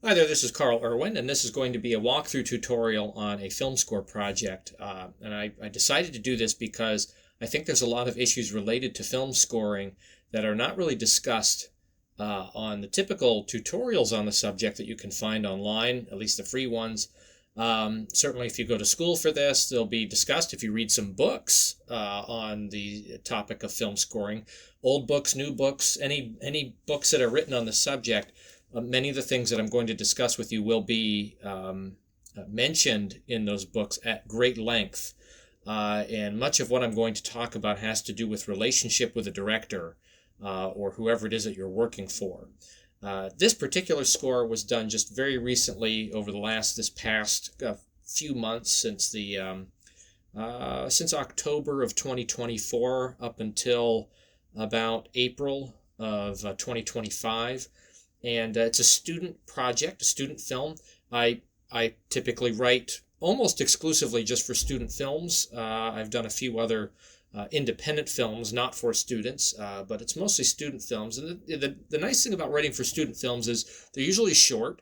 Hi there, this is Carl Irwin, and this is going to be a walkthrough tutorial on a film score project. I decided to do this because I think there's a lot of issues related to film scoring that are not really discussed on the typical tutorials on the subject that you can find online, at least the free ones. Certainly if you go to school for this, they'll be discussed. If you read some books on the topic of film scoring, old books, new books, any books that are written on the subject, many of the things that I'm going to discuss with you will be mentioned in those books at great length. And much of what I'm going to talk about has to do with relationship with a director or whoever it is that you're working for. This particular score was done just very recently over this past few months since October of 2024 up until about April of 2025. And it's a student project, a student film. I typically write almost exclusively just for student films. I've done a few other independent films, not for students, but it's mostly student films. And the nice thing about writing for student films is they're usually short.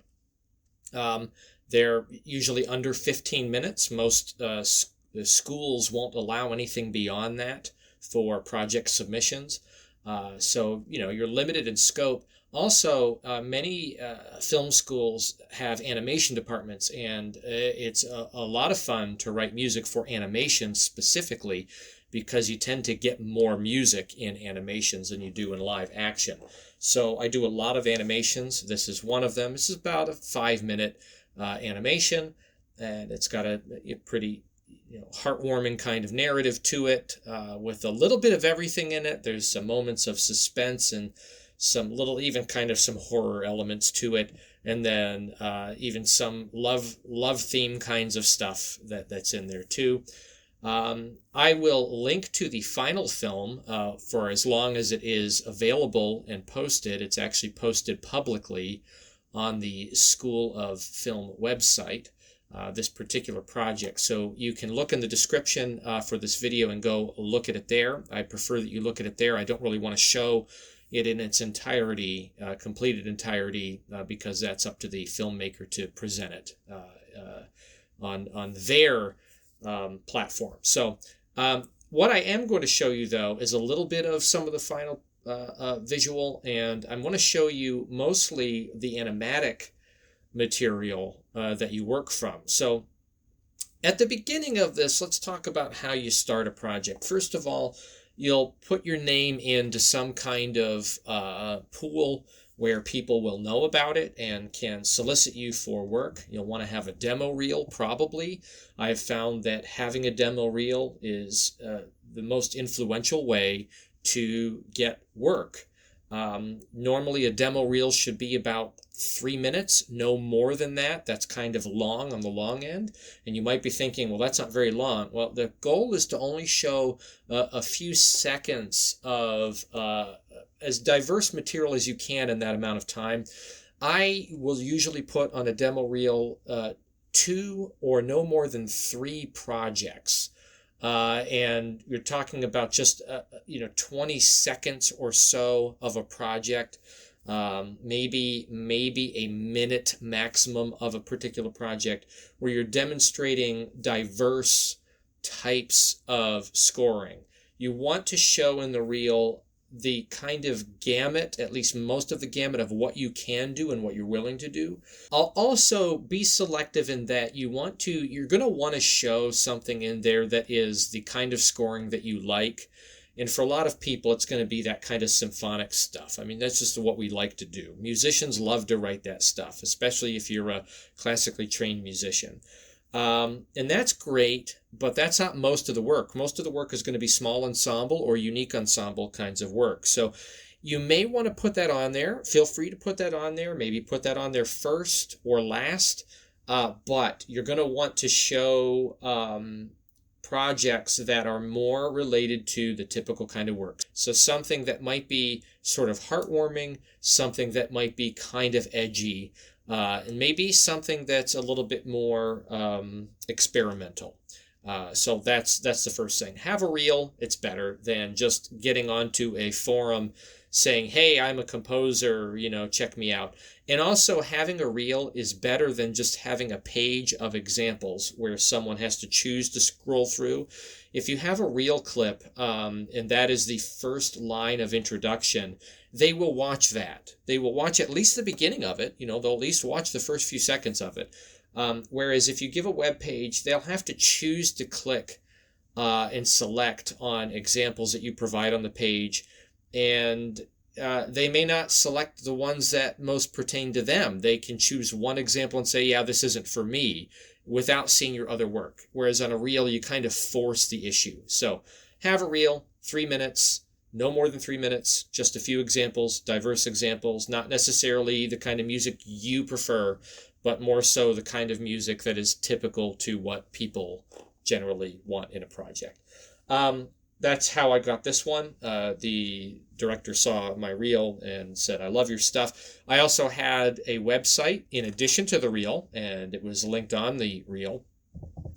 They're usually under 15 minutes. Most schools won't allow anything beyond that for project submissions. So, you're limited in scope. Also, many film schools have animation departments, and it's a lot of fun to write music for animation specifically because you tend to get more music in animations than you do in live action. So I do a lot of animations. This is one of them. This is about a 5-minute animation, and it's got a pretty heartwarming kind of narrative to it with a little bit of everything in it. There's some moments of suspense and even kind of some horror elements to it, and then even some love theme kinds of stuff that's in there too. I will link to the final film for as long as it is available and posted. It's actually posted publicly on the School of Film website, this particular project. So you can look in the description for this video and go look at it there. I prefer that you look at it there. I don't really want to show it in its entirety, completed entirety, because that's up to the filmmaker to present it on their platform. So what I am going to show you, though, is a little bit of some of the final visual, and I'm going to show you mostly the animatic material that you work from. So at the beginning of this, let's talk about how you start a project. First of all, you'll put your name into some kind of pool where people will know about it and can solicit you for work. You'll want to have a demo reel, probably. I have found that having a demo reel is the most influential way to get work. Normally a demo reel should be about 3 minutes, no more than that. That's kind of long on the long end. And you might be thinking, well, that's not very long. Well, the goal is to only show a few seconds of as diverse material as you can in that amount of time. I will usually put on a demo reel 2 or no more than 3 projects. And you're talking about just 20 seconds or so of a project, maybe a minute maximum of a particular project, where you're demonstrating diverse types of scoring. You want to show in the reel the kind of gamut, at least most of the gamut of what you can do and what you're willing to do. I'll also be selective in that you're going to want to show something in there that is the kind of scoring that you like. And for a lot of people, it's going to be that kind of symphonic stuff. I mean, that's just what we like to do. Musicians love to write that stuff, especially if you're a classically trained musician. And that's great, but that's not most of the work. Most of the work is going to be small ensemble or unique ensemble kinds of work. So you may want to put that on there. Feel free to put that on there. Maybe put that on there first or last. But you're going to want to show projects that are more related to the typical kind of work. So something that might be sort of heartwarming, something that might be kind of edgy, and maybe something that's a little bit more experimental. So that's the first thing. Have a reel. It's better than just getting onto a forum saying, hey, I'm a composer, check me out. And also having a reel is better than just having a page of examples where someone has to choose to scroll through. If you have a reel clip, and that is the first line of introduction, they will watch that. They will watch at least the beginning of it. They'll at least watch the first few seconds of it. Whereas if you give a web page, they'll have to choose to click and select on examples that you provide on the page. And they may not select the ones that most pertain to them. They can choose one example and say, yeah, this isn't for me, without seeing your other work. Whereas on a reel, you kind of force the issue. So have a reel, 3 minutes, no more than 3 minutes, just a few examples, diverse examples, not necessarily the kind of music you prefer, but more so the kind of music that is typical to what people generally want in a project. That's how I got this one. The director saw my reel and said, I love your stuff. I also had a website in addition to the reel, and it was linked on the reel.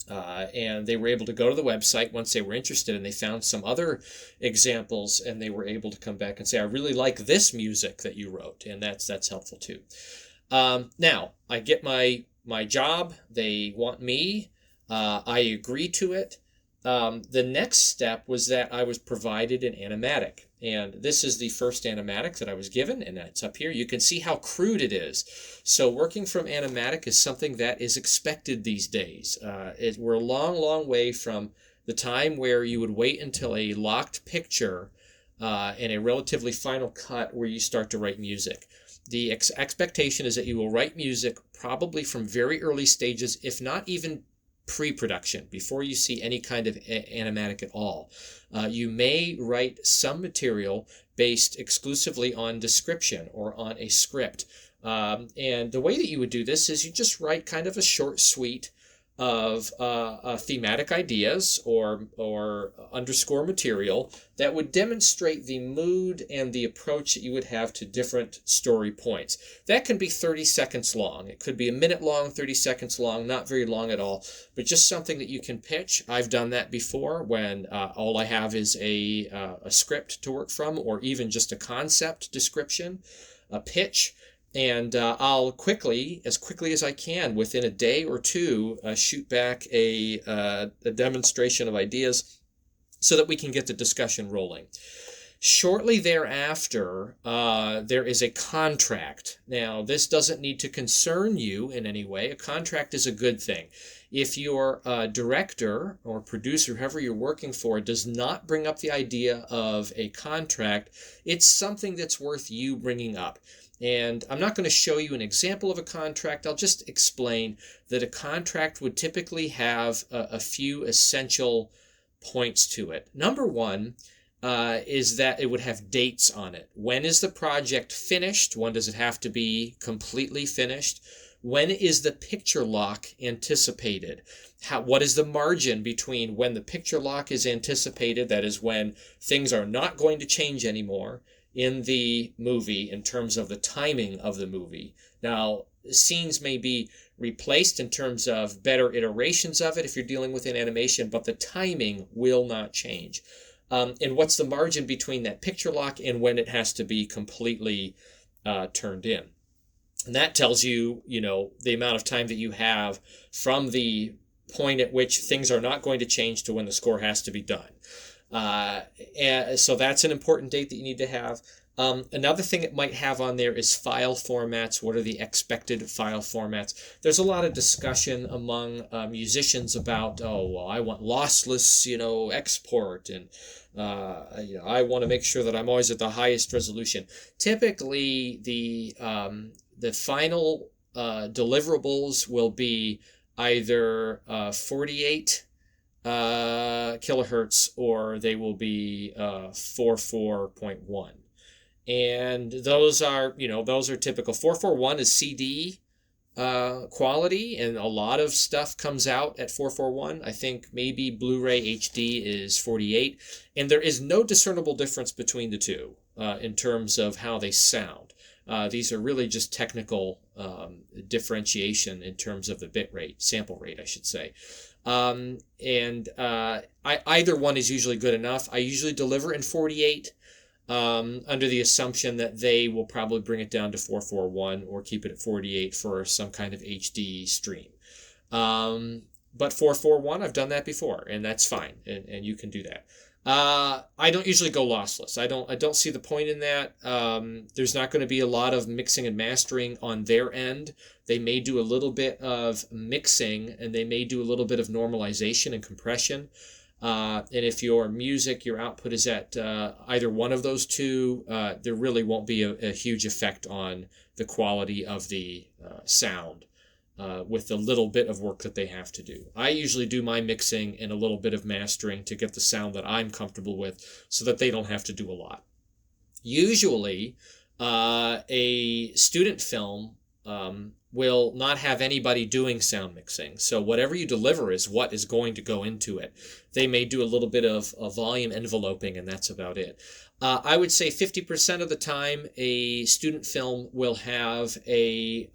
And they were able to go to the website once they were interested, and they found some other examples, and they were able to come back and say, I really like this music that you wrote, and that's helpful too. Now, I get my job. They want me. I agree to it. The next step was that I was provided an animatic. And this is the first animatic that I was given, and that's up here. You can see how crude it is. So working from animatic is something that is expected these days. We're a long, long way from the time where you would wait until a locked picture and a relatively final cut where you start to write music. The expectation is that you will write music probably from very early stages, if not even pre-production, before you see any kind of animatic at all. You may write some material based exclusively on description or on a script. And the way that you would do this is you just write kind of a short suite of thematic ideas or underscore material that would demonstrate the mood and the approach that you would have to different story points. That can be 30 seconds long. It could be a minute long, 30 seconds long, not very long at all, but just something that you can pitch. I've done that before when all I have is a script to work from, or even just a concept description, a pitch. And I'll as quickly as I can, within a day or two, shoot back a demonstration of ideas so that we can get the discussion rolling. Shortly thereafter, there is a contract. Now, this doesn't need to concern you in any way. A contract is a good thing. If your director or producer, whoever you're working for, does not bring up the idea of a contract, it's something that's worth you bringing up. And I'm not going to show you an example of a contract. I'll just explain that a contract would typically have a few essential points to it. Number one is that it would have dates on it. When is the project finished? When does it have to be completely finished? When is the picture lock anticipated? What is the margin between when the picture lock is anticipated, that is when things are not going to change anymore in the movie in terms of the timing of the movie. Now, scenes may be replaced in terms of better iterations of it if you're dealing with an animation, but the timing will not change. And what's the margin between that picture lock and when it has to be completely turned in? And that tells you, the amount of time that you have from the point at which things are not going to change to when the score has to be done. And so that's an important date that you need to have. Another thing it might have on there is file formats. What are the expected file formats? There's a lot of discussion among musicians about, I want lossless, export, and I want to make sure that I'm always at the highest resolution. Typically, the final deliverables will be either 48 kilohertz, or they will be 44.1. And those are typical. 441 is CD quality, and a lot of stuff comes out at 441. I think maybe Blu-ray HD is 48, and there is no discernible difference between the two in terms of how they sound. These are really just technical differentiation in terms of the bit rate, sample rate, I should say. Either one is usually good enough. I usually deliver in 48, under the assumption that they will probably bring it down to 441 or keep it at 48 for some kind of HD stream. But 441, I've done that before, and that's fine, and you can do that. I don't usually go lossless. I don't see the point in that. There's not going to be a lot of mixing and mastering on their end. They may do a little bit of mixing, and they may do a little bit of normalization and compression. And if your music, your output is at either one of those two, there really won't be a huge effect on the quality of the sound. With the little bit of work that they have to do. I usually do my mixing and a little bit of mastering to get the sound that I'm comfortable with so that they don't have to do a lot. Usually, a student film will not have anybody doing sound mixing. So whatever you deliver is what is going to go into it. They may do a little bit of volume enveloping, and that's about it. I would say 50% of the time, a student film will have a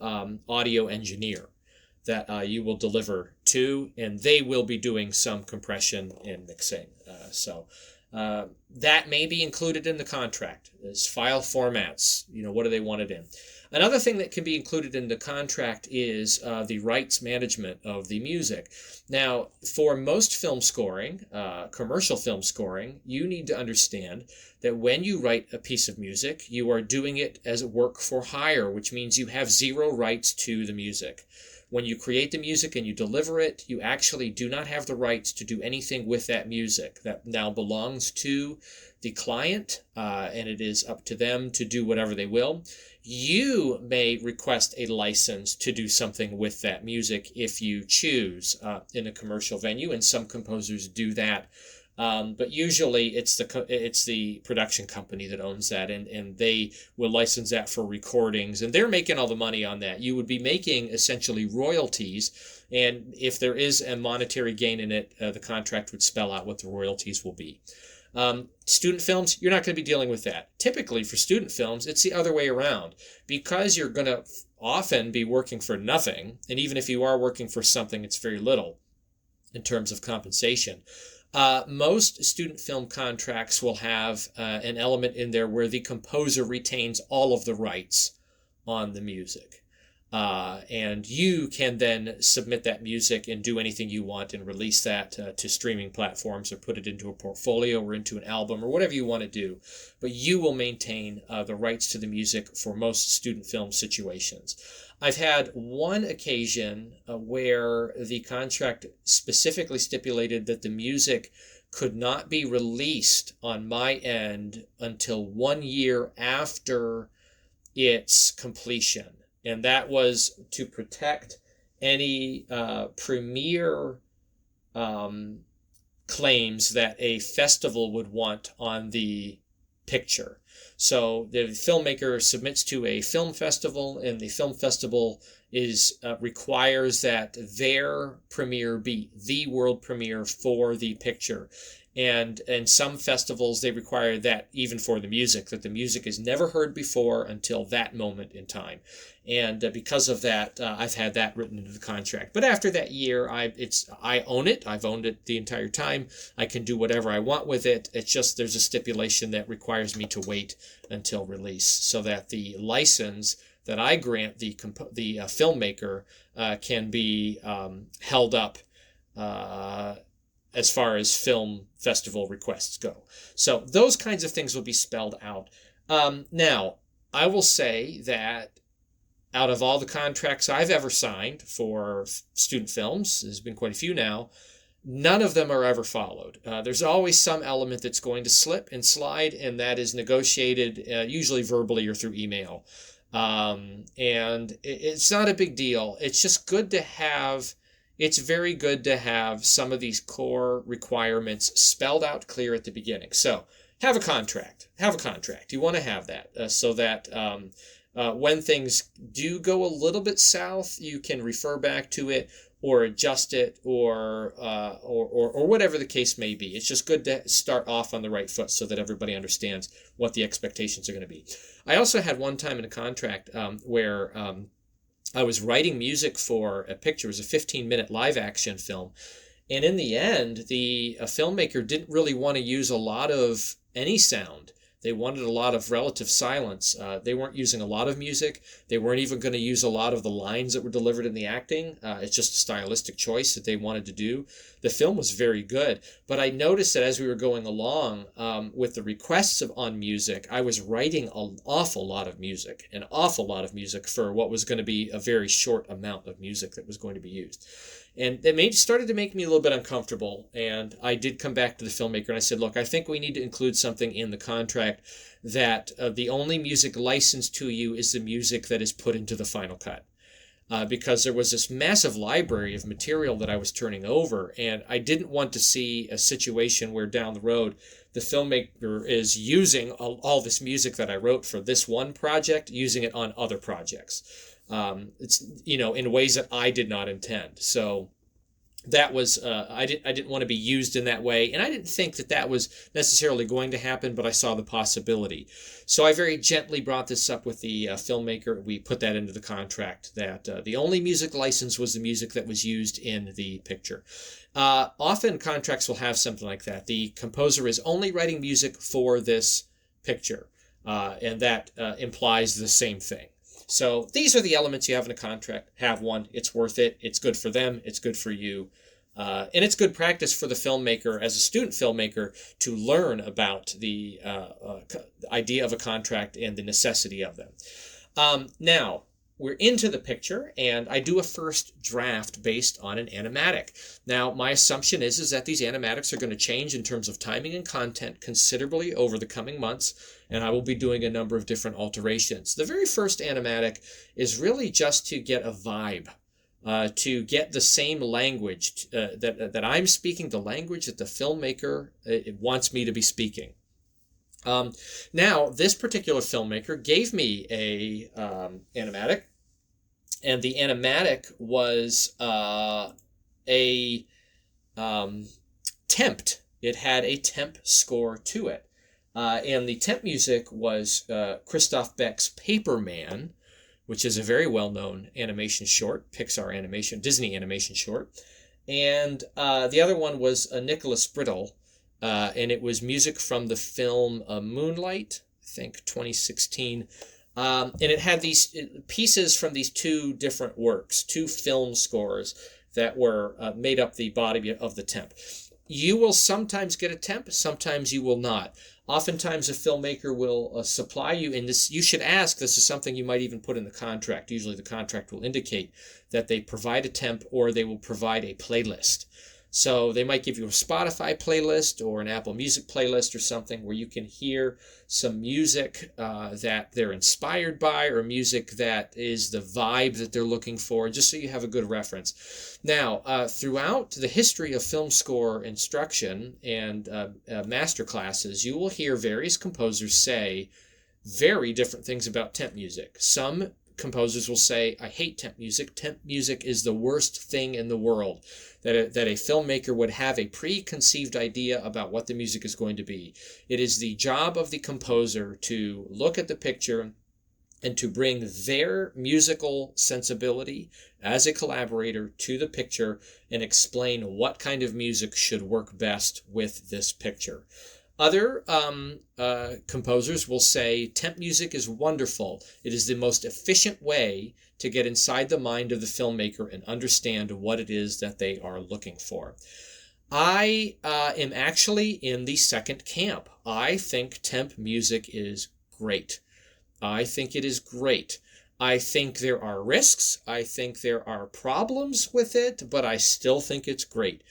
audio engineer that you will deliver to, and they will be doing some compression and mixing. So that may be included in the contract as file formats. What do they want it in? Another thing that can be included in the contract is the rights management of the music. Now, for most film scoring, commercial film scoring, you need to understand that when you write a piece of music, you are doing it as work for hire, which means you have zero rights to the music. When you create the music and you deliver it, you actually do not have the rights to do anything with that music. That now belongs to the client, and it is up to them to do whatever they will. You may request a license to do something with that music if you choose in a commercial venue, and some composers do that. But usually it's the production company that owns that, and they will license that for recordings, and they're making all the money on that. You would be making essentially royalties, and if there is a monetary gain in it, the contract would spell out what the royalties will be. Student films, you're not going to be dealing with that. Typically for student films, it's the other way around. Because you're going to often be working for nothing, and even if you are working for something, it's very little in terms of compensation. Most student film contracts will have an element in there where the composer retains all of the rights on the music. And you can then submit that music and do anything you want and release that to streaming platforms or put it into a portfolio or into an album or whatever you want to do. But you will maintain the rights to the music for most student film situations. I've had one occasion where the contract specifically stipulated that the music could not be released on my end until 1 year after its completion. And that was to protect any premiere claims that a festival would want on the picture. So the filmmaker submits to a film festival, and the film festival requires that their premiere be the world premiere for the picture. And some festivals, they require that even for the music, that the music is never heard before until that moment in time. And because of that, I've had that written into the contract. But after that year, I own it. I've owned it the entire time. I can do whatever I want with it. It's just there's a stipulation that requires me to wait until release so that the license that I grant the filmmaker can be held up as far as film festival requests go. So those kinds of things will be spelled out. Now, I will say that out of all the contracts I've ever signed for student films, there's been quite a few now, none of them are ever followed. There's always some element that's going to slip and slide, and that is negotiated usually verbally or through email. And it's not a big deal. It's just good to have... It's very good to have some of these core requirements spelled out clear at the beginning. So have a contract. You want to have that so that when things do go a little bit south, you can refer back to it or adjust it or whatever the case may be. It's just good to start off on the right foot so that everybody understands what the expectations are going to be. I also had one time in a contract where I was writing music for a picture. It was a 15-minute live action film. And in the end, the filmmaker didn't really want to use a lot of any sound. They wanted a lot of relative silence. They weren't using a lot of music. They weren't even going to use a lot of the lines that were delivered in the acting. It's just a stylistic choice that they wanted to do. The film was very good, but I noticed that as we were going along with the requests on music, I was writing an awful lot of music, for what was going to be a very short amount of music that was going to be used. And it started to make me a little bit uncomfortable. And I did come back to the filmmaker and I said, look, I think we need to include something in the contract that the only music licensed to you is the music that is put into the final cut. Because there was this massive library of material that I was turning over, and I didn't want to see a situation where down the road the filmmaker is using all this music that I wrote for this one project, using it on other projects. It's, in ways that I did not intend. So that was, I didn't want to be used in that way. And I didn't think that was necessarily going to happen, but I saw the possibility. So I very gently brought this up with the filmmaker. We put that into the contract that the only music license was the music that was used in the picture. Often contracts will have something like that. The composer is only writing music for this picture, and that implies the same thing. So these are the elements you have in a contract. Have one. It's worth it. It's good for them. It's good for you. And it's good practice for the filmmaker as a student filmmaker to learn about the idea of a contract and the necessity of them. Now, we're into the picture, and I do a first draft based on an animatic. Now, my assumption is that these animatics are going to change in terms of timing and content considerably over the coming months, and I will be doing a number of different alterations. The very first animatic is really just to get a vibe, to get the same language that I'm speaking, the language that the filmmaker wants me to be speaking. Now, this particular filmmaker gave me a animatic, and the animatic was a temp. It had a temp score to it. And the temp music was Christoph Beck's Paperman, which is a very well-known animation short, Pixar animation, Disney animation short. And the other one was Nicholas Brittle, and it was music from the film Moonlight, I think 2016. And it had these pieces from these two different works, two film scores that were made up the body of the temp. You will sometimes get a temp, sometimes you will not. Oftentimes a filmmaker will supply you in this. You should ask, this is something you might even put in the contract. Usually the contract will indicate that they provide a temp or they will provide a playlist. So they might give you a Spotify playlist or an Apple Music playlist or something where you can hear some music that they're inspired by, or music that is the vibe that they're looking for, just so you have a good reference. Now, throughout the history of film score instruction and master classes, you will hear various composers say very different things about temp music. Some composers will say, I hate temp music. Temp music is the worst thing in the world. That a filmmaker would have a preconceived idea about what the music is going to be. It is the job of the composer to look at the picture and to bring their musical sensibility as a collaborator to the picture and explain what kind of music should work best with this picture. Other composers will say temp music is wonderful. It is the most efficient way to get inside the mind of the filmmaker and understand what it is that they are looking for. I am actually in the second camp. I think temp music is great. I think it is great. I think there are risks. I think there are problems with it, but I still think it's great.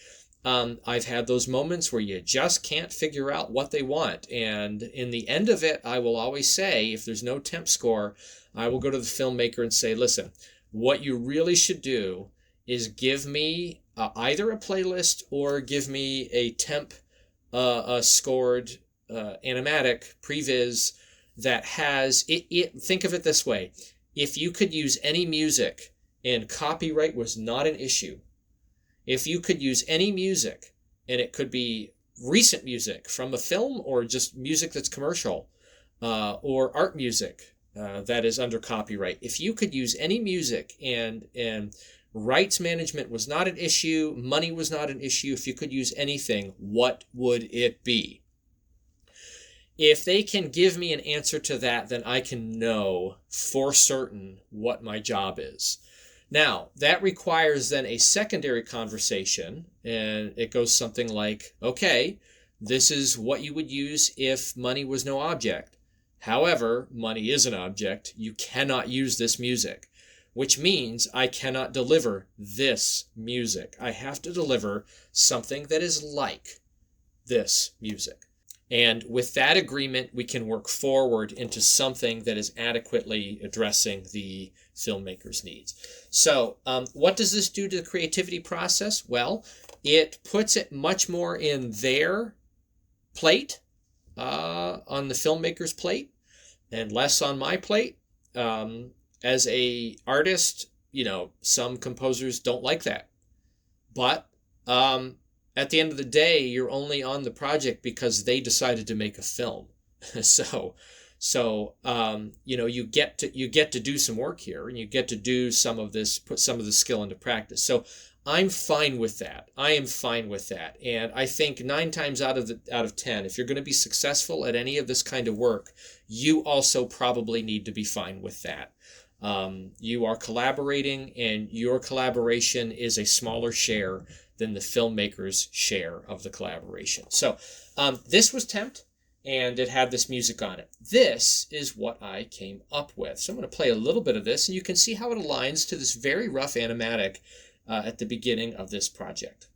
I've had those moments where you just can't figure out what they want. And in the end of it, I will always say, if there's no temp score, I will go to the filmmaker and say, listen, what you really should do is give me either a playlist or give me a temp scored animatic previs that has it. Think of it this way. If you could use any music and copyright was not an issue, if you could use any music, and it could be recent music from a film or just music that's commercial, or art music, that is under copyright. If you could use any music and rights management was not an issue, money was not an issue, if you could use anything, what would it be? If they can give me an answer to that, then I can know for certain what my job is. Now, that requires then a secondary conversation, and it goes something like, okay, this is what you would use if money was no object. However, money is an object. You cannot use this music, which means I cannot deliver this music. I have to deliver something that is like this music. And with that agreement, we can work forward into something that is adequately addressing the filmmaker's needs. So what does this do to the creativity process? Well, it puts it much more in their plate, on the filmmaker's plate, and less on my plate. As a artist, some composers don't like that. But at the end of the day, you're only on the project because they decided to make a film. so you get to do some work here, and you get to do some of this, put some of the skill into practice. So I'm fine with that. I am fine with that. And I think 9 times out of 10, if you're going to be successful at any of this kind of work, you also probably need to be fine with that. You are collaborating, and your collaboration is a smaller share than the filmmaker's share of the collaboration. So this was Temp, and it had this music on it. This is what I came up with. So I'm going to play a little bit of this, and you can see how it aligns to this very rough animatic at the beginning of this project.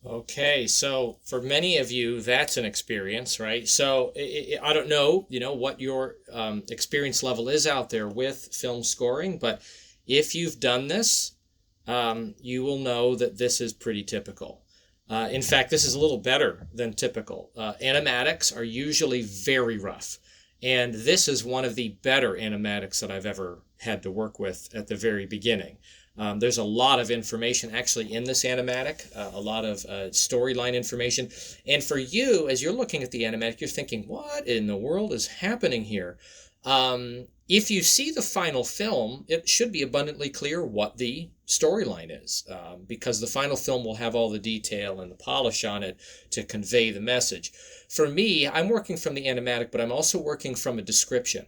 Okay, so for many of you, that's an experience, right? So I don't know, what your experience level is out there with film scoring, but if you've done this, you will know that this is pretty typical. In fact, this is a little better than typical. Animatics are usually very rough, and this is one of the better animatics that I've ever had to work with at the very beginning. There's a lot of information actually in this animatic, a lot of storyline information. And for you, as you're looking at the animatic, you're thinking, what in the world is happening here? If you see the final film, it should be abundantly clear what the storyline is, because the final film will have all the detail and the polish on it to convey the message. For me, I'm working from the animatic, but I'm also working from a description.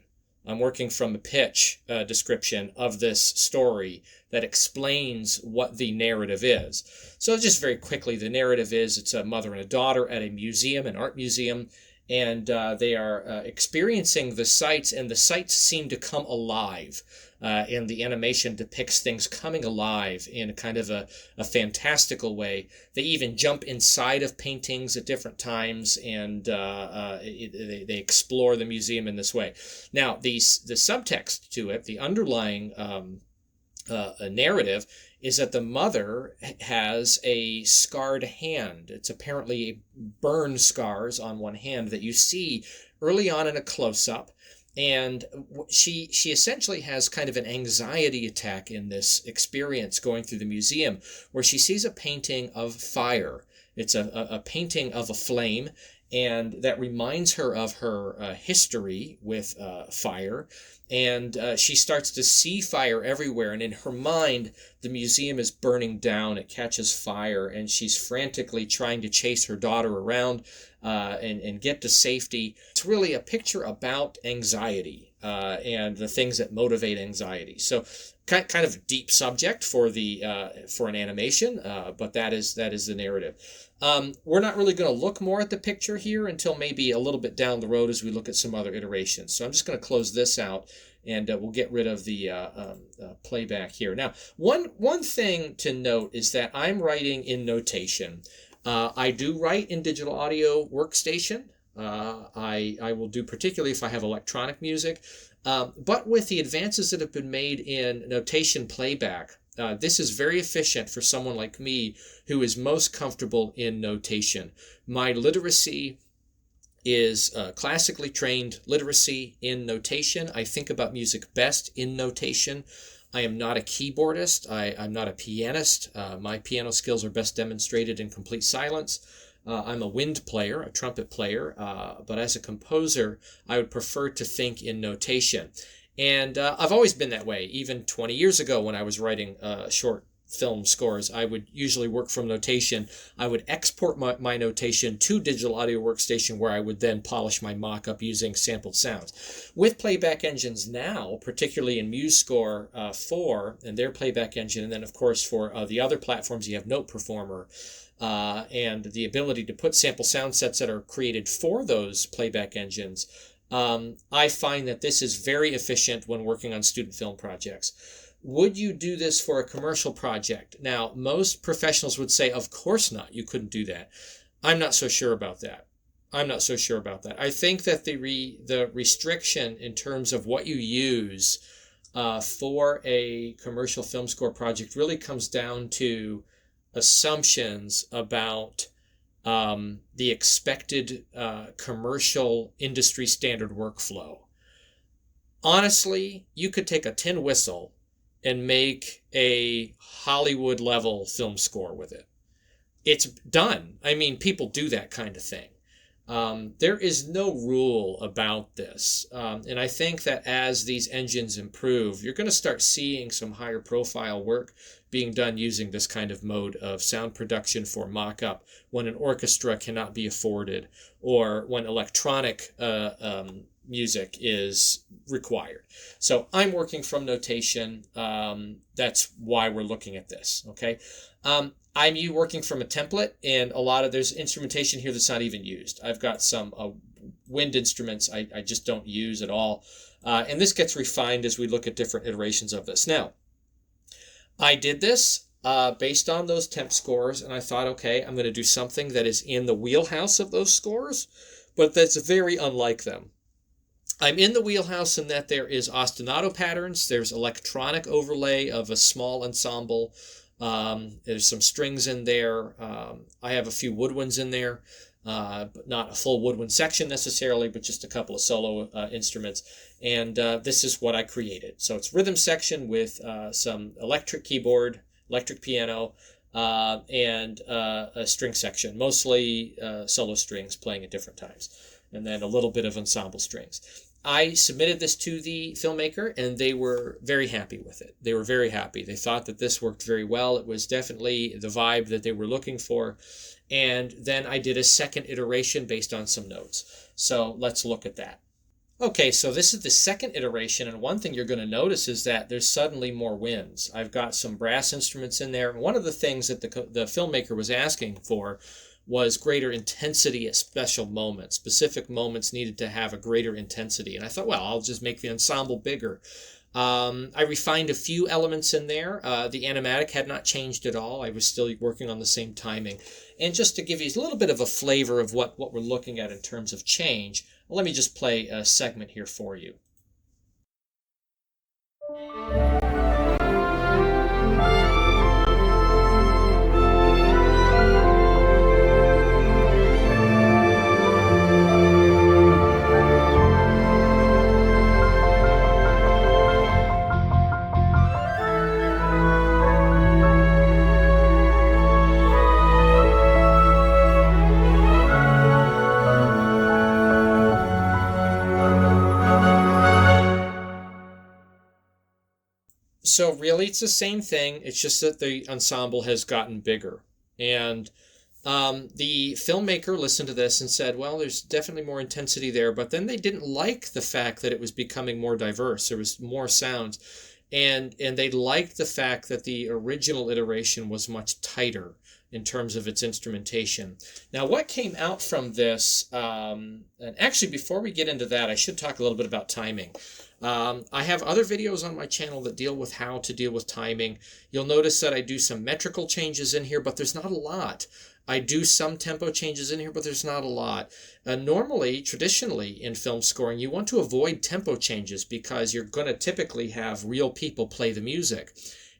I'm working from a pitch description of this story that explains what the narrative is. So just very quickly, the narrative is it's a mother and a daughter at a museum, an art museum, and they are experiencing the sights, and the sights seem to come alive. And the animation depicts things coming alive in kind of a fantastical way. They even jump inside of paintings at different times, and they explore the museum in this way. Now, the subtext to it, the underlying narrative, is that the mother has a scarred hand. It's apparently burn scars on one hand that you see early on in a close-up. And she essentially has kind of an anxiety attack in this experience going through the museum, where she sees a painting of fire. It's a painting of a flame, and that reminds her of her history with fire. And she starts to see fire everywhere, and in her mind, the museum is burning down. It catches fire, and she's frantically trying to chase her daughter around and get to safety. It's really a picture about anxiety and the things that motivate anxiety. So kind of a deep subject for an animation, but that is the narrative. We're not really going to look more at the picture here until maybe a little bit down the road as we look at some other iterations. So I'm just going to close this out, and we'll get rid of the playback here. Now, one thing to note is that I'm writing in notation. I do write in digital audio workstation. I will do, particularly if I have electronic music. But with the advances that have been made in notation playback, this is very efficient for someone like me who is most comfortable in notation. My literacy is classically trained literacy in notation. I think about music best in notation. I am not a keyboardist. I'm not a pianist. My piano skills are best demonstrated in complete silence. I'm a wind player, a trumpet player, but as a composer, I would prefer to think in notation. And I've always been that way. Even 20 years ago when I was writing short film scores, I would usually work from notation. I would export my notation to digital audio workstation, where I would then polish my mock-up using sampled sounds. With playback engines now, particularly in MuseScore 4 and their playback engine, and then of course for the other platforms you have Note Performer, and the ability to put sample sound sets that are created for those playback engines, I find that this is very efficient when working on student film projects. Would you do this for a commercial project? Now, most professionals would say, of course not, you couldn't do that. I'm not so sure about that. I think that the restriction in terms of what you use for a commercial film score project really comes down to assumptions about the expected commercial industry standard workflow. Honestly, you could take a tin whistle and make a Hollywood level film score with it. It's done. I mean, people do that kind of thing. There is no rule about this. And I think that as these engines improve, you're going to start seeing some higher profile work being done using this kind of mode of sound production for mock-up when an orchestra cannot be afforded, or when electronic music is required. So I'm working from notation. That's why we're looking at this. Okay. I'm working from a template, and there's instrumentation here that's not even used. I've got some wind instruments I just don't use at all. And this gets refined as we look at different iterations of this. Now, I did this based on those temp scores, and I thought, okay, I'm going to do something that is in the wheelhouse of those scores, but that's very unlike them. I'm in the wheelhouse in that there is ostinato patterns, there's electronic overlay of a small ensemble, there's some strings in there, I have a few woodwinds in there, but not a full woodwind section necessarily, but just a couple of solo instruments. And this is what I created. So it's rhythm section with some electric keyboard, electric piano, and a string section, mostly solo strings playing at different times, and then a little bit of ensemble strings. I submitted this to the filmmaker, and they were very happy with it. They were very happy. They thought that this worked very well. It was definitely the vibe that they were looking for. And then I did a second iteration based on some notes. So let's look at that. Okay, so this is the second iteration, and one thing you're going to notice is that there's suddenly more winds. I've got some brass instruments in there, and one of the things that the filmmaker was asking for was greater intensity at special moments. Specific moments needed to have a greater intensity. And I thought, well, I'll just make the ensemble bigger. I refined a few elements in there. The animatic had not changed at all. I was still working on the same timing. And just to give you a little bit of a flavor of what we're looking at in terms of change, let me just play a segment here for you. So really, it's the same thing. It's just that the ensemble has gotten bigger. And the filmmaker listened to this and said, well, there's definitely more intensity there. But then they didn't like the fact that it was becoming more diverse. There was more sounds. And they liked the fact that the original iteration was much tighter in terms of its instrumentation. Now, what came out from this, and actually, before we get into that, I should talk a little bit about timing. I have other videos on my channel that deal with how to deal with timing. You'll notice that I do some metrical changes in here, but there's not a lot. I do some tempo changes in here, but there's not a lot. Normally, traditionally, in film scoring, you want to avoid tempo changes because you're going to typically have real people play the music.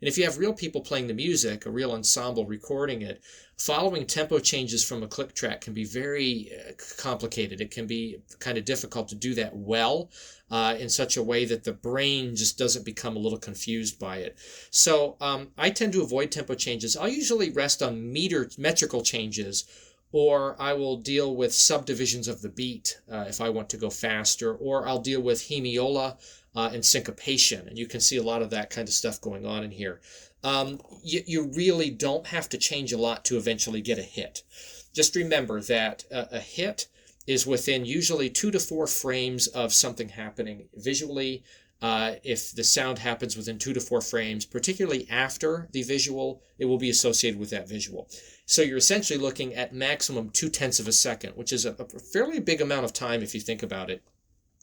And if you have real people playing the music, a real ensemble recording it, following tempo changes from a click track can be very complicated. It can be kind of difficult to do that well in such a way that the brain just doesn't become a little confused by it. So I tend to avoid tempo changes. I'll usually rest on metrical changes, or I will deal with subdivisions of the beat if I want to go faster, or I'll deal with hemiola and syncopation, and you can see a lot of that kind of stuff going on in here. You really don't have to change a lot to eventually get a hit. Just remember that a hit is within usually 2 to 4 frames of something happening visually. If the sound happens within 2 to 4 frames, particularly after the visual, it will be associated with that visual. So you're essentially looking at maximum 0.2 of a second, which is a fairly big amount of time if you think about it.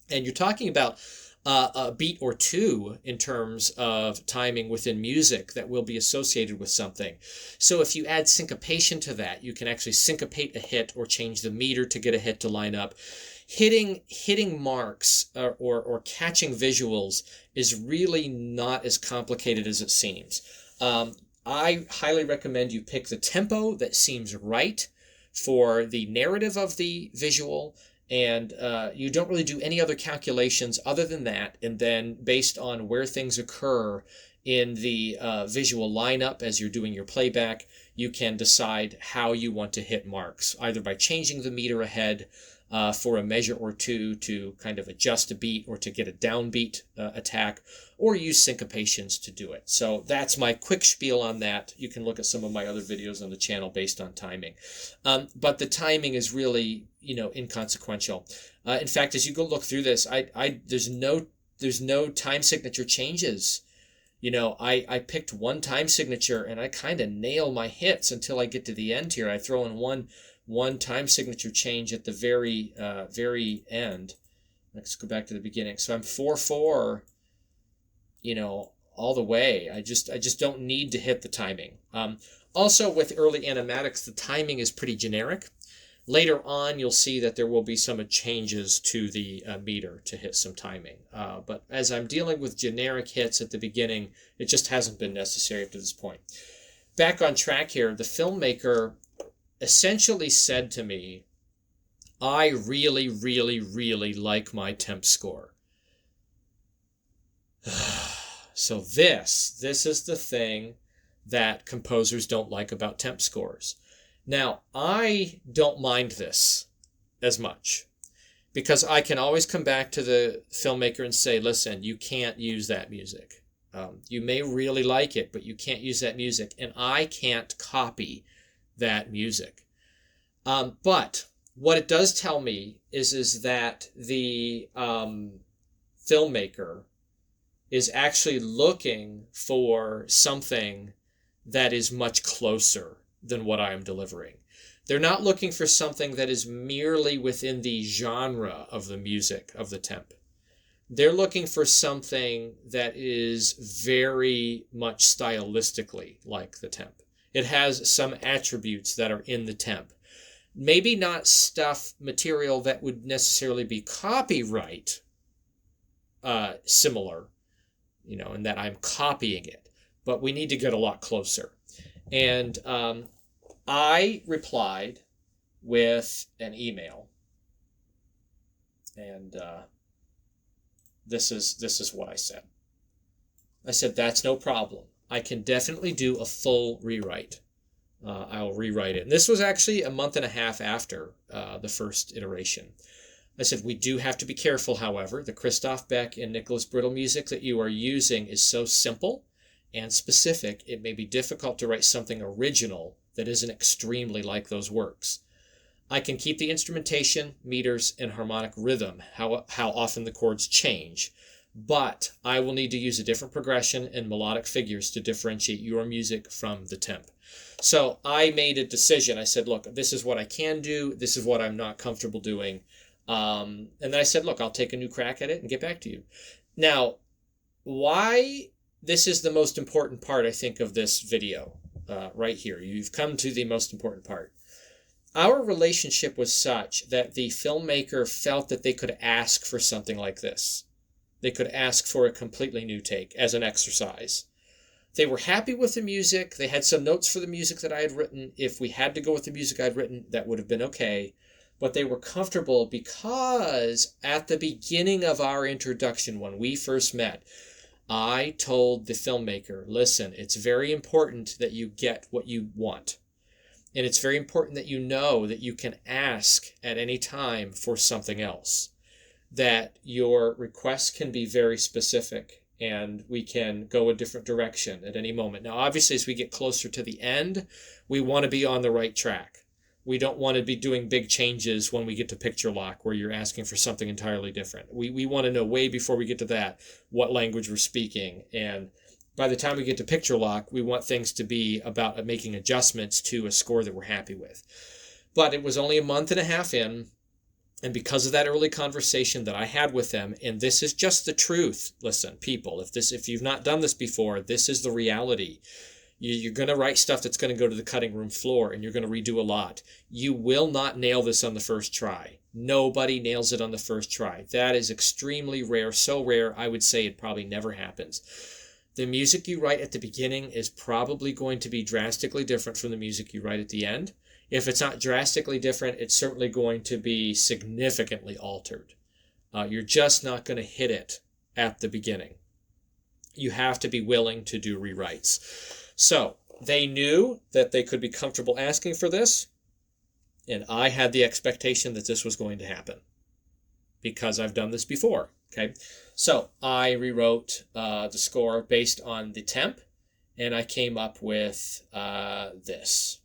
And you're talking about a beat or two in terms of timing within music that will be associated with something. So if you add syncopation to that, you can actually syncopate a hit or change the meter to get a hit to line up. Hitting marks or catching visuals is really not as complicated as it seems. I highly recommend you pick the tempo that seems right for the narrative of the visual, and you don't really do any other calculations other than that. And then based on where things occur in the visual lineup as you're doing your playback, you can decide how you want to hit marks, either by changing the meter ahead for a measure or two to kind of adjust a beat or to get a downbeat attack, or use syncopations to do it. So that's my quick spiel on that. You can look at some of my other videos on the channel based on timing. But the timing is really, inconsequential. In fact, as you go look through this, there's no time signature changes. I picked one time signature and I kind of nail my hits until I get to the end here. I throw in one time signature change at the very end. Let's go back to the beginning. So I'm 4/4, all the way. I just don't need to hit the timing. Also, with early animatics, the timing is pretty generic. Later on, you'll see that there will be some changes to the meter to hit some timing. But as I'm dealing with generic hits at the beginning, it just hasn't been necessary up to this point. Back on track here, the filmmaker essentially said to me, I really, really, really like my temp score. So this is the thing that composers don't like about temp scores. Now, I don't mind this as much because I can always come back to the filmmaker and say, listen, you can't use that music. You may really like it, but you can't use that music, and I can't copy that music. But what it does tell me is that the filmmaker is actually looking for something that is much closer than what I am delivering. They're not looking for something that is merely within the genre of the music of the temp. They're looking for something that is very much stylistically like the temp. It has some attributes that are in the temp. Maybe not material that would necessarily be copyright similar, in that I'm copying it, but we need to get a lot closer. And I replied with an email, and this is what I said. I said, that's no problem. I can definitely do a full rewrite. I'll rewrite it. And this was actually a month and a half after the first iteration. I said, we do have to be careful, however. The Christoph Beck and Nicholas Brittle music that you are using is so simple and specific, it may be difficult to write something original that isn't extremely like those works. I can keep the instrumentation, meters, and harmonic rhythm, how often the chords change, but I will need to use a different progression and melodic figures to differentiate your music from the temp. So I made a decision. I said, look, this is what I can do. This is what I'm not comfortable doing. And then I said, look, I'll take a new crack at it and get back to you. Now, why this is the most important part, I think, of this video right here. You've come to the most important part. Our relationship was such that the filmmaker felt that they could ask for something like this. They could ask for a completely new take as an exercise. They were happy with the music. They had some notes for the music that I had written. If we had to go with the music I'd written, that would have been okay. But they were comfortable because at the beginning of our introduction, when we first met, I told the filmmaker, listen, it's very important that you get what you want. And it's very important that you know that you can ask at any time for something else. That your requests can be very specific and we can go a different direction at any moment. Now, obviously, as we get closer to the end, we want to be on the right track. We don't want to be doing big changes when we get to picture lock where you're asking for something entirely different. We want to know way before we get to that what language we're speaking. And by the time we get to picture lock, we want things to be about making adjustments to a score that we're happy with. But it was only a month and a half in. And because of that early conversation that I had with them, and this is just the truth. Listen, people, if you've not done this before, this is the reality. You're going to write stuff that's going to go to the cutting room floor, and you're going to redo a lot. You will not nail this on the first try. Nobody nails it on the first try. That is extremely rare, so rare, I would say it probably never happens. The music you write at the beginning is probably going to be drastically different from the music you write at the end. If it's not drastically different, it's certainly going to be significantly altered. You're just not going to hit it at the beginning. You have to be willing to do rewrites. So they knew that they could be comfortable asking for this, and I had the expectation that this was going to happen because I've done this before. Okay, so I rewrote the score based on the temp, and I came up with this.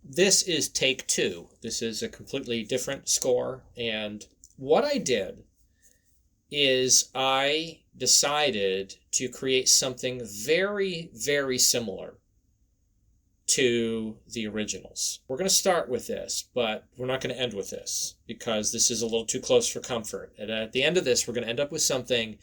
This is take 2. This is a completely different score, and what I did is I decided to create something very, very similar to the originals. We're going to start with this, but we're not going to end with this because this is a little too close for comfort. And at the end of this, we're going to end up with something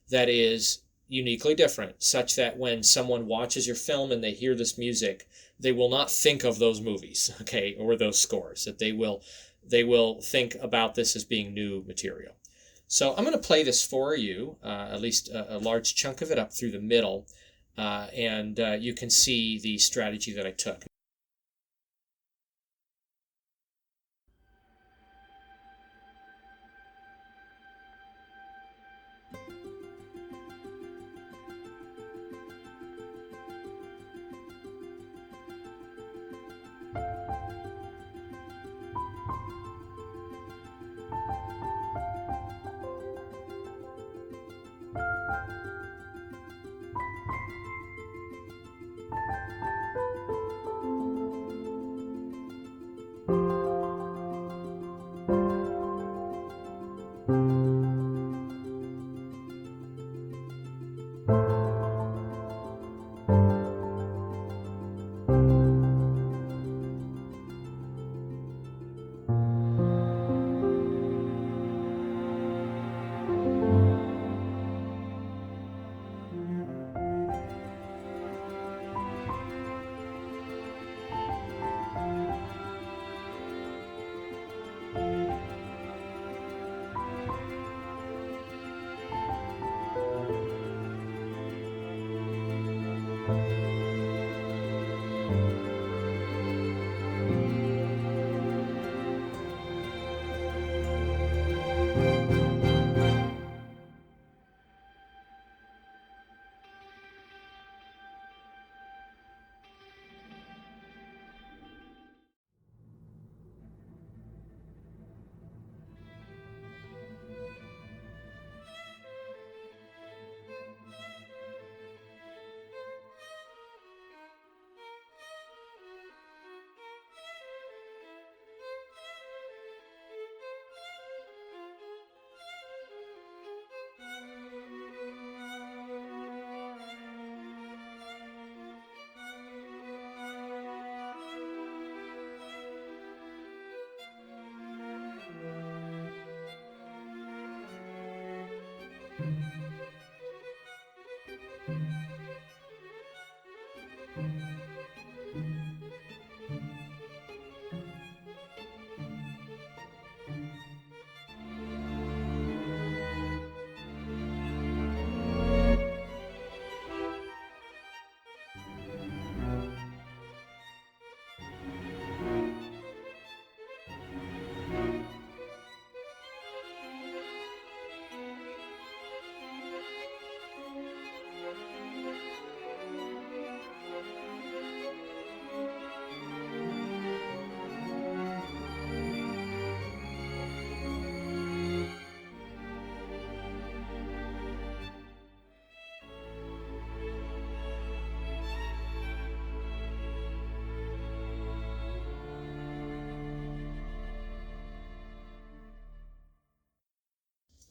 that is uniquely different, such that when someone watches your film and they hear this music, they will not think of those movies, okay, or those scores, that they will think about this as being new material. So I'm going to play this for you, at least a large chunk of it up through the middle, and you can see the strategy that I took.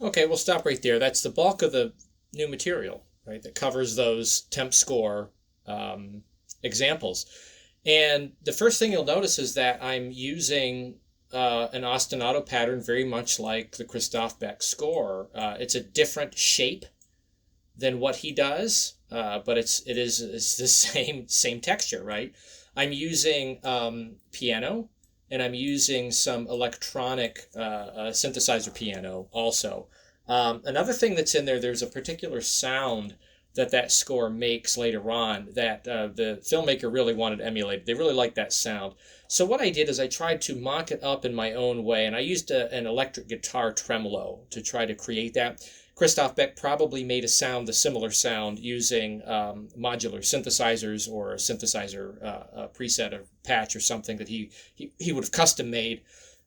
Okay, we'll stop right there. That's the bulk of the new material, right? That covers those temp score examples. And the first thing you'll notice is that I'm using an ostinato pattern very much like the Christoph Beck score. It's a different shape than what he does, but it's the same texture, right? I'm using piano, and I'm using some electronic synthesizer piano also. Another thing that's in there, there's a particular sound that score makes later on that the filmmaker really wanted to emulate. They really liked that sound. So what I did is I tried to mock it up in my own way, and I used an electric guitar tremolo to try to create that. Christoph Beck probably made the similar sound using modular synthesizers or a synthesizer preset or patch or something that he would have custom made.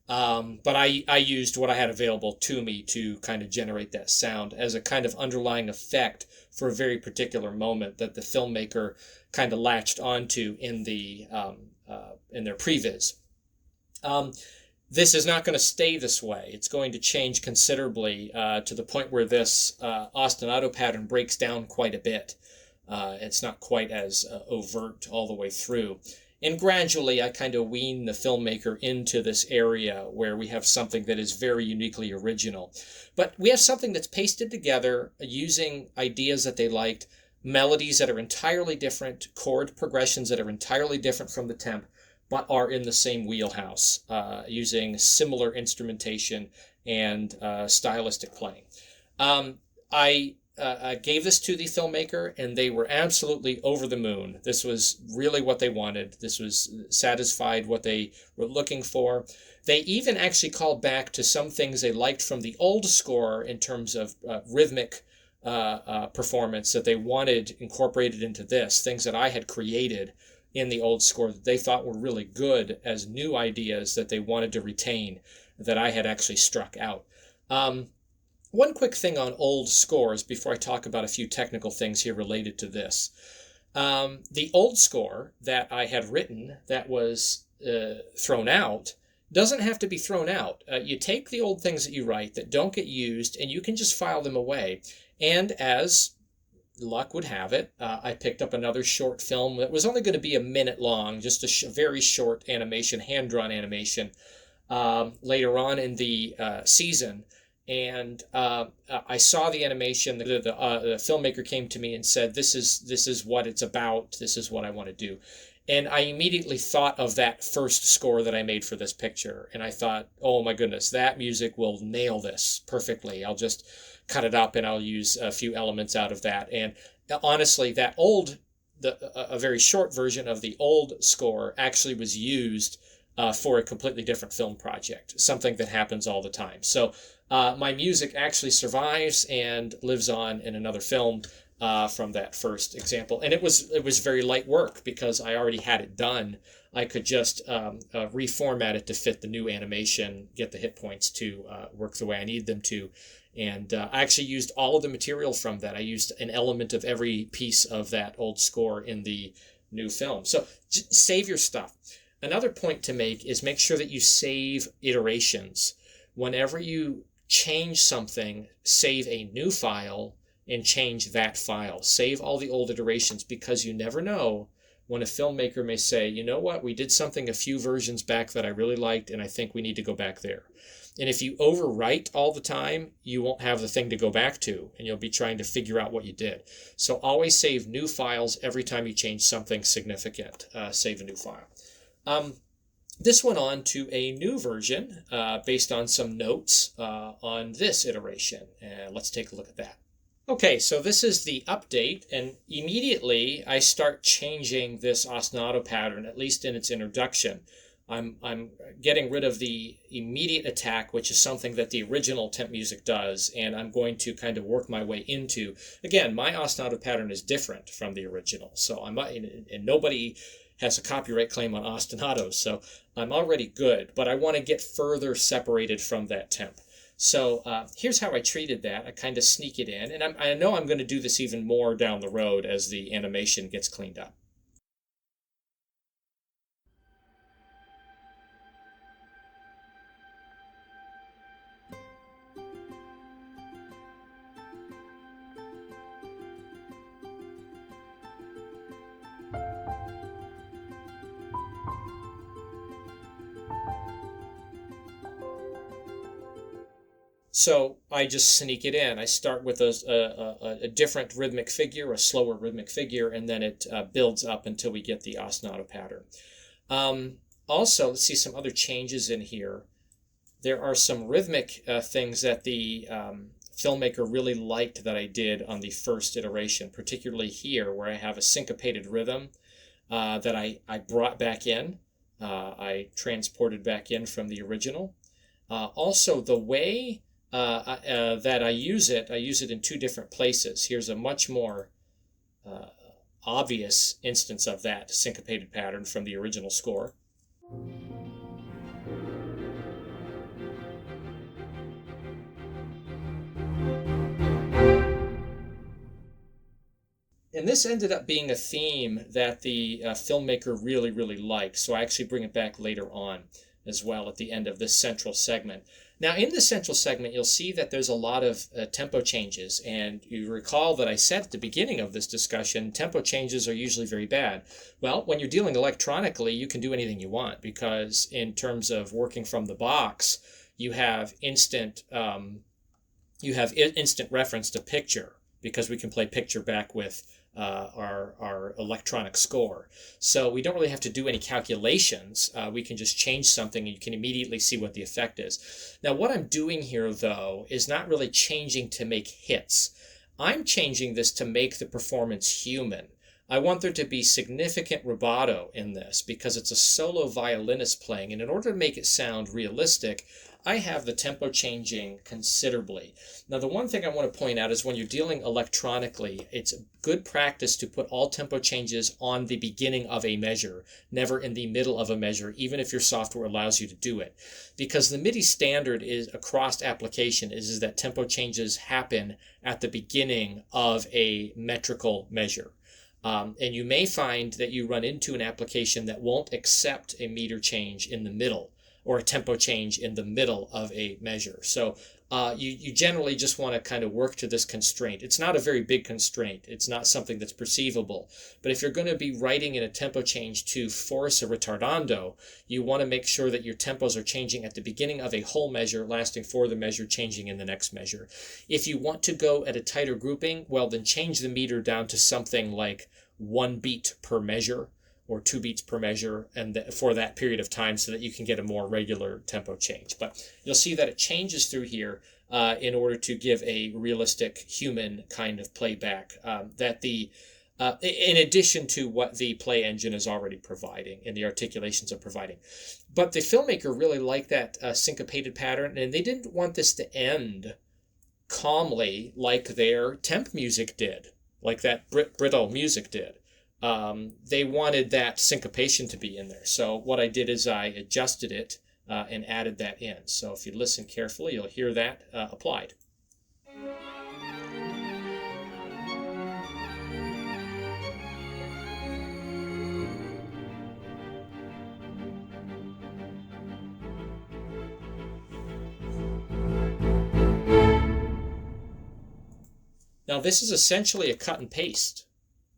But I used what I had available to me to kind of generate that sound as a kind of underlying effect for a very particular moment that the filmmaker kind of latched onto in their previs. This is not going to stay this way. It's going to change considerably to the point where this ostinato pattern breaks down quite a bit. It's not quite as overt all the way through. And gradually, I kind of wean the filmmaker into this area where we have something that is very uniquely original. But we have something that's pasted together using ideas that they liked, melodies that are entirely different, chord progressions that are entirely different from the temp, but are in the same wheelhouse, using similar instrumentation and stylistic playing. I gave this to the filmmaker, and they were absolutely over the moon. This was really what they wanted. This was satisfied what they were looking for. They even actually called back to some things they liked from the old score in terms of rhythmic performance that they wanted incorporated into this, things that I had created in the old score that they thought were really good as new ideas that they wanted to retain that I had actually struck out. One quick thing on old scores before I talk about a few technical things here related to this. The old score that I had written that was thrown out doesn't have to be thrown out. You take the old things that you write that don't get used and you can just file them away. And as luck would have it, I picked up another short film that was only going to be a minute long, just a very short animation, hand-drawn animation, later on in the season. And I saw the animation. The filmmaker came to me and said, "This is what it's about. This is what I want to do." And I immediately thought of that first score that I made for this picture, and I thought, "Oh my goodness, that music will nail this perfectly. I'll just cut it up and I'll use a few elements out of that." And honestly, a very short version of the old score actually was used for a completely different film project, something that happens all the time. So my music actually survives and lives on in another film from that first example. And it was very light work because I already had it done. I could just reformat it to fit the new animation, get the hit points to work the way I need them to. And I actually used all of the material from that. I used an element of every piece of that old score in the new film. So save your stuff. Another point to make is make sure that you save iterations. Whenever you change something, save a new file and change that file. Save all the old iterations because you never know when a filmmaker may say, you know what, we did something a few versions back that I really liked, and I think we need to go back there. And if you overwrite all the time, you won't have the thing to go back to, and you'll be trying to figure out what you did. So always save new files every time you change something significant. Save a new file. This went on to a new version based on some notes on this iteration. And let's take a look at that. Okay, so this is the update, and immediately I start changing this ostinato pattern, at least in its introduction. I'm getting rid of the immediate attack, which is something that the original temp music does, and I'm going to kind of work my way into. Again, my ostinato pattern is different from the original, so and nobody has a copyright claim on ostinatos, so I'm already good, but I want to get further separated from that temp. So here's how I treated that. I kind of sneak it in, and I know I'm going to do this even more down the road as the animation gets cleaned up. So I just sneak it in. I start with a different rhythmic figure, a slower rhythmic figure, and then it builds up until we get the ostinato pattern. Also, let's see some other changes in here. There are some rhythmic things that the filmmaker really liked that I did on the first iteration, particularly here where I have a syncopated rhythm that I brought back in. I transported back in from the original. Also, the way that I use it in two different places. Here's a much more obvious instance of that syncopated pattern from the original score. And this ended up being a theme that the filmmaker really, really liked, so I actually bring it back later on as well at the end of this central segment. Now, in the central segment, you'll see that there's a lot of tempo changes, and you recall that I said at the beginning of this discussion, tempo changes are usually very bad. Well, when you're dealing electronically, you can do anything you want, because in terms of working from the box, you have instant reference to picture, because we can play picture back with our electronic score. So we don't really have to do any calculations. We can just change something and you can immediately see what the effect is. Now, what I'm doing here, though, is not really changing to make hits. I'm changing this to make the performance human. I want there to be significant rubato in this because it's a solo violinist playing, and in order to make it sound realistic, I have the tempo changing considerably. Now, the one thing I want to point out is when you're dealing electronically, it's good practice to put all tempo changes on the beginning of a measure, never in the middle of a measure, even if your software allows you to do it. Because the MIDI standard is across application is that tempo changes happen at the beginning of a metrical measure. And you may find that you run into an application that won't accept a meter change in the middle, or a tempo change in the middle of a measure. So you generally just want to kind of work to this constraint. It's not a very big constraint. It's not something that's perceivable. But if you're going to be writing in a tempo change to force a retardando, you want to make sure that your tempos are changing at the beginning of a whole measure, lasting for the measure, changing in the next measure. If you want to go at a tighter grouping, well, then change the meter down to something like 1 beat per measure, or 2 beats per measure, and for that period of time, so that you can get a more regular tempo change. But you'll see that it changes through here in order to give a realistic human kind of playback in addition to what the play engine is already providing and the articulations are providing. But the filmmaker really liked that syncopated pattern, and they didn't want this to end calmly like their temp music did, like that brittle music did. They wanted that syncopation to be in there. So what I did is I adjusted it and added that in. So if you listen carefully, you'll hear that applied. Now this is essentially a cut and paste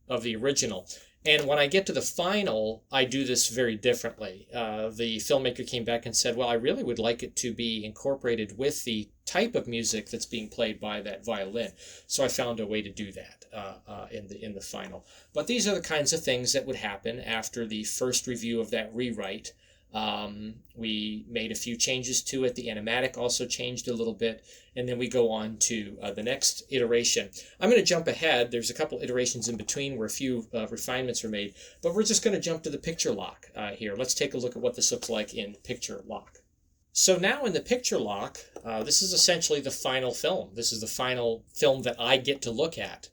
of the original. And when I get to the final, I do this very differently. The filmmaker came back and said, well, I really would like it to be incorporated with the type of music that's being played by that violin. So I found a way to do that in the final. But these are the kinds of things that would happen after the first review of that rewrite. We made a few changes to it. The animatic also changed a little bit. And then we go on to the next iteration. I'm going to jump ahead. There's a couple iterations in between where a few refinements were made. But we're just going to jump to the picture lock here. Let's take a look at what this looks like in picture lock. So now in the picture lock, this is essentially the final film. This is the final film that I get to look at.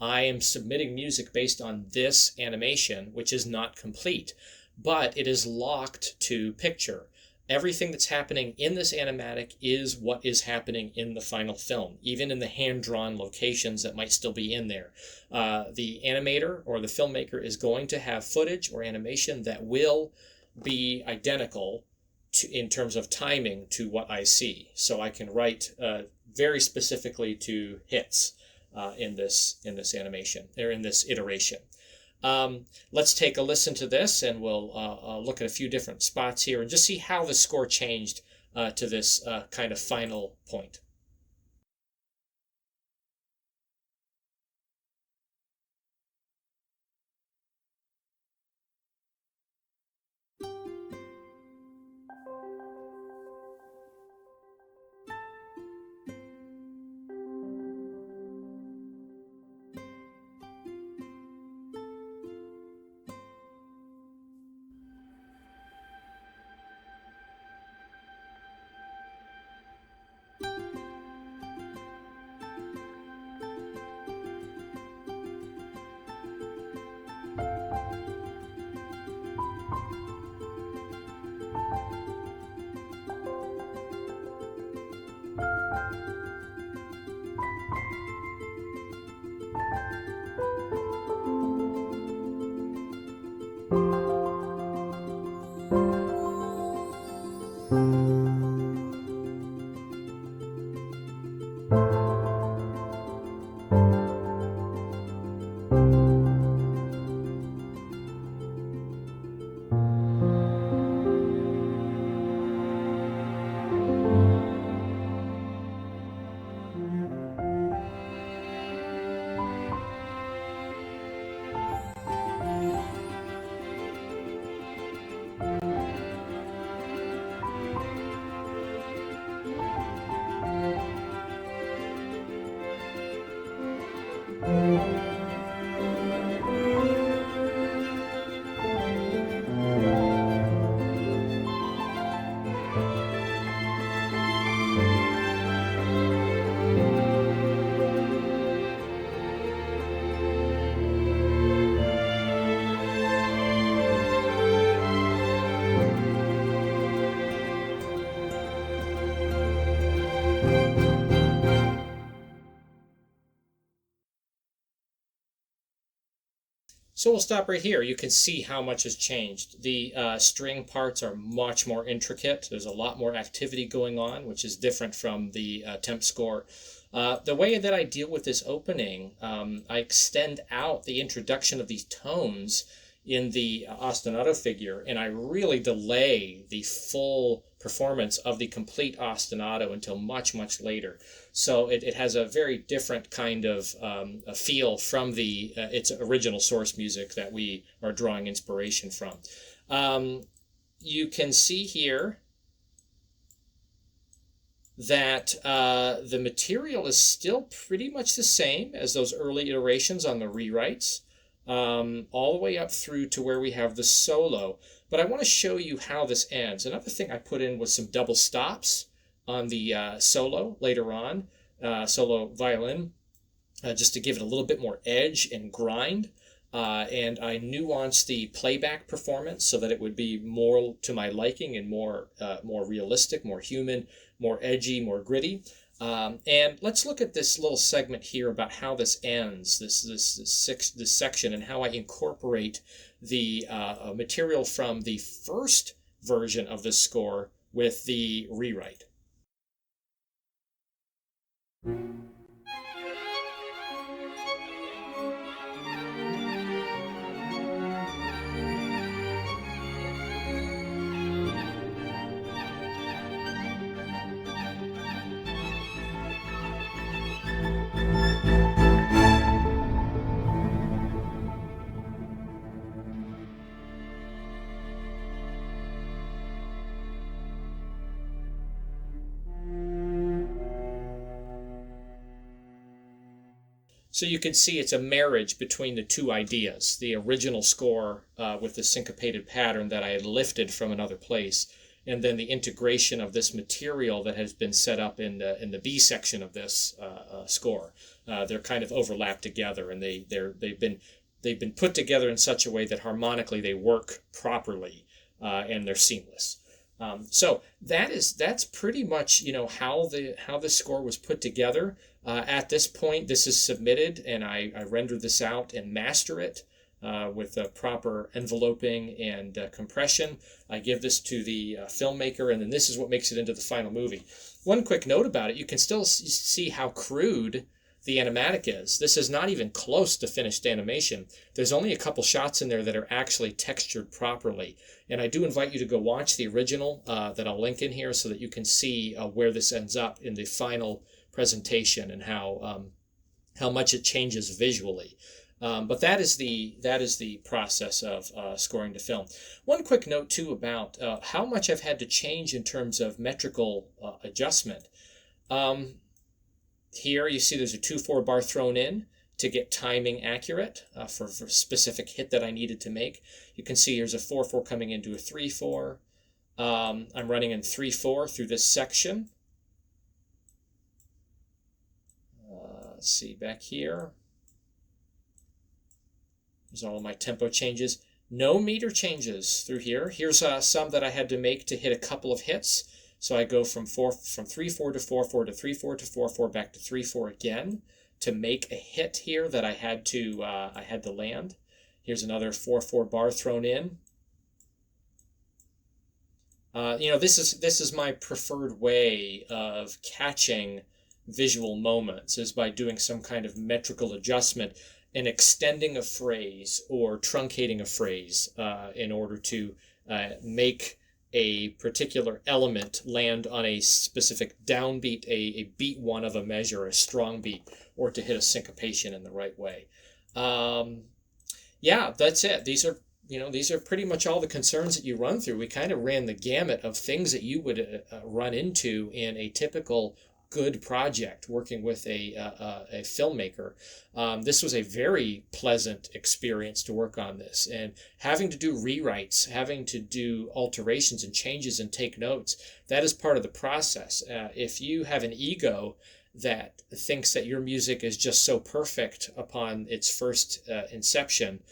I am submitting music based on this animation, which is not complete, but it is locked to picture. Everything that's happening in this animatic is what is happening in the final film, even in the hand-drawn locations that might still be in there. The animator or the filmmaker is going to have footage or animation that will be identical in terms of timing to what I see. So I can write very specifically to hits in this animation, or in this iteration. Let's take a listen to this, and we'll look at a few different spots here and just see how the score changed to this kind of final point. So we'll stop right here. You can see how much has changed. The string parts are much more intricate. There's a lot more activity going on, which is different from the temp score. The way that I deal with this opening, I extend out the introduction of these tones in the ostinato figure, and I really delay the full performance of the complete ostinato until much, much later. So it has a very different kind of a feel from the its original source music that we are drawing inspiration from. You can see here that the material is still pretty much the same as those early iterations on the rewrites, all the way up through to where we have the solo. But I want to show you how this ends. Another thing I put in was some double stops on the solo later on, solo violin, just to give it a little bit more edge and grind. And I nuanced the playback performance so that it would be more to my liking and more realistic, more human, more edgy, more gritty. And let's look at this little segment here about how this ends, this section, and how I incorporate the material from the first version of the score with the rewrite. So you can see it's a marriage between the two ideas, the original score with the syncopated pattern that I had lifted from another place, and then the integration of this material that has been set up in the B section of this score. They're kind of overlapped together, and they've been put together in such a way that harmonically they work properly, and they're seamless. So that's pretty much how the score was put together. At this point, this is submitted, and I render this out and master it with proper enveloping and compression. I give this to the filmmaker, and then this is what makes it into the final movie. One quick note about it: you can still see how crude the animatic is. This is not even close to finished animation. There's only a couple shots in there that are actually textured properly. And I do invite you to go watch the original that I'll link in here so that you can see where this ends up in the final presentation and how much it changes visually. But that is the process of scoring to film. One quick note too about how much I've had to change in terms of metrical adjustment. Here you see there's a 2/4 bar thrown in to get timing accurate for a specific hit that I needed to make. You can see here's a 4/4 coming into a 3/4. I'm running in 3/4 through this section. Let's see back here. There's all of my tempo changes. No meter changes through here. Here's some that I had to make to hit a couple of hits. So I go from 3/4 to 4/4 to 3/4 to 4/4 back to 3/4 again to make a hit here that I had to land. Here's another 4/4 bar thrown in. This is my preferred way of catching visual moments, is by doing some kind of metrical adjustment and extending a phrase or truncating a phrase in order to make a particular element land on a specific downbeat, a beat one of a measure, a strong beat, or to hit a syncopation in the right way. Yeah, that's it. These are pretty much all the concerns that you run through. We kind of ran the gamut of things that you would run into in a typical good project working with a filmmaker. This was a very pleasant experience to work on this, and having to do rewrites, having to do alterations and changes and take notes, that is part of the process. If you have an ego that thinks that your music is just so perfect upon its first inception,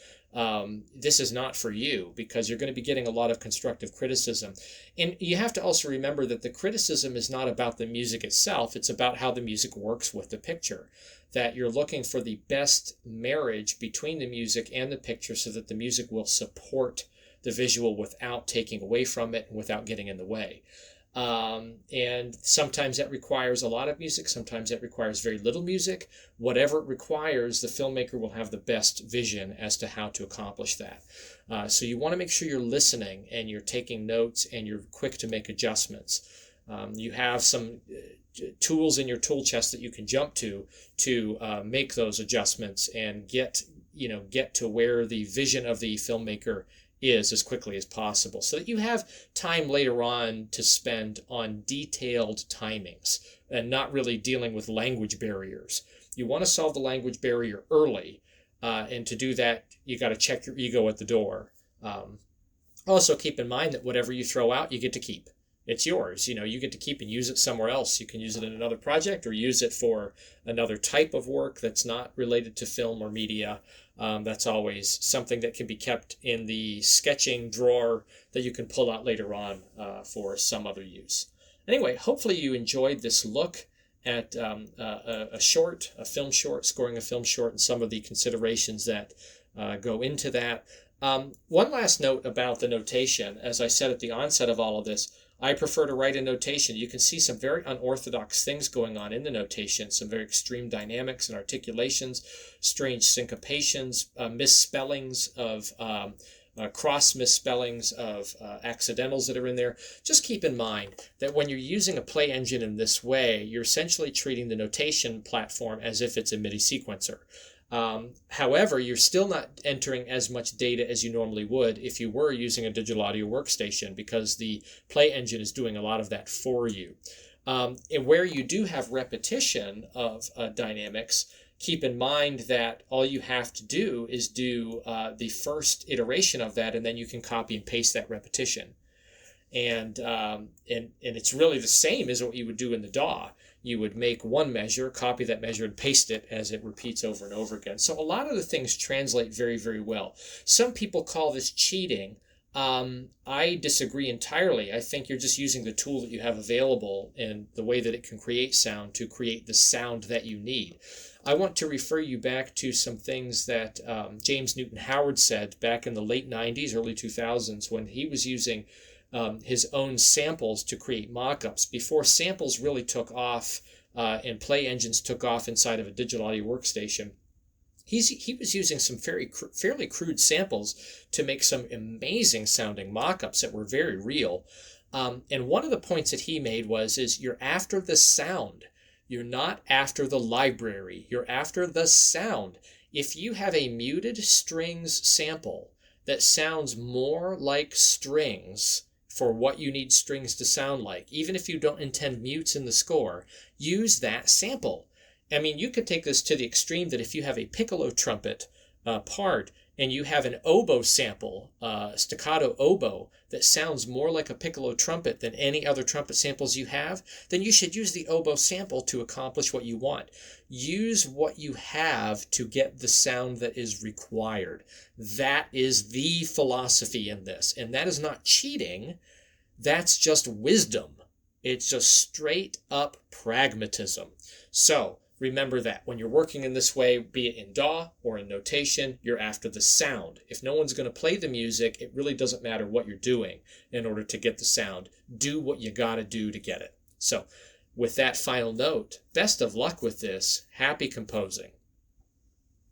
this is not for you, because you're going to be getting a lot of constructive criticism. And you have to also remember that the criticism is not about the music itself. It's about how the music works with the picture, that you're looking for the best marriage between the music and the picture so that the music will support the visual without taking away from it and without getting in the way. And sometimes that requires a lot of music. Sometimes that requires very little music. Whatever it requires, the filmmaker will have the best vision as to how to accomplish that. So you want to make sure you're listening and you're taking notes and you're quick to make adjustments. You have some tools in your tool chest that you can jump to make those adjustments and get to where the vision of the filmmaker is as quickly as possible, so that you have time later on to spend on detailed timings and not really dealing with language barriers. You want to solve the language barrier early, and to do that, you got to check your ego at the door. Also keep in mind that whatever you throw out, you get to keep. It's yours. You get to keep and use it somewhere else. You can use it in another project or use it for another type of work that's not related to film or media. That's always something that can be kept in the sketching drawer that you can pull out later on for some other use. Anyway, hopefully you enjoyed this look at a film short, scoring a film short, and some of the considerations that go into that. One last note about the notation. As I said at the onset of all of this, I prefer to write in notation. You can see some very unorthodox things going on in the notation, some very extreme dynamics and articulations, strange syncopations, misspellings of cross misspellings of accidentals that are in there. Just keep in mind that when you're using a play engine in this way, you're essentially treating the notation platform as if it's a MIDI sequencer. However, you're still not entering as much data as you normally would if you were using a digital audio workstation, because the play engine is doing a lot of that for you. And where you do have repetition of dynamics, keep in mind that all you have to do is do the first iteration of that, and then you can copy and paste that repetition. And it's really the same as what you would do in the DAW. You would make one measure, copy that measure, and paste it as it repeats over and over again. So a lot of the things translate very, very well. Some people call this cheating. I disagree entirely. I think you're just using the tool that you have available and the way that it can create sound to create the sound that you need. I want to refer you back to some things that James Newton Howard said back in the late 90s, early 2000s, when he was using his own samples to create mock-ups. Before samples really took off and play engines took off inside of a digital audio workstation, he was using some fairly crude samples to make some amazing sounding mock-ups that were very real. And one of the points that he made is you're after the sound. You're not after the library. You're after the sound. If you have a muted strings sample that sounds more like strings for what you need strings to sound like, even if you don't intend mutes in the score, use that sample. I mean, you could take this to the extreme that if you have a piccolo trumpet part and you have an oboe sample, staccato oboe, that sounds more like a piccolo trumpet than any other trumpet samples you have, then you should use the oboe sample to accomplish what you want. Use what you have to get the sound that is required. That is the philosophy in this. And that is not cheating. That's just wisdom. It's just straight up pragmatism. So, remember that when you're working in this way, be it in DAW or in notation, you're after the sound. If no one's going to play the music, it really doesn't matter what you're doing in order to get the sound. Do what you got to do to get it. So, with that final note, best of luck with this. Happy composing.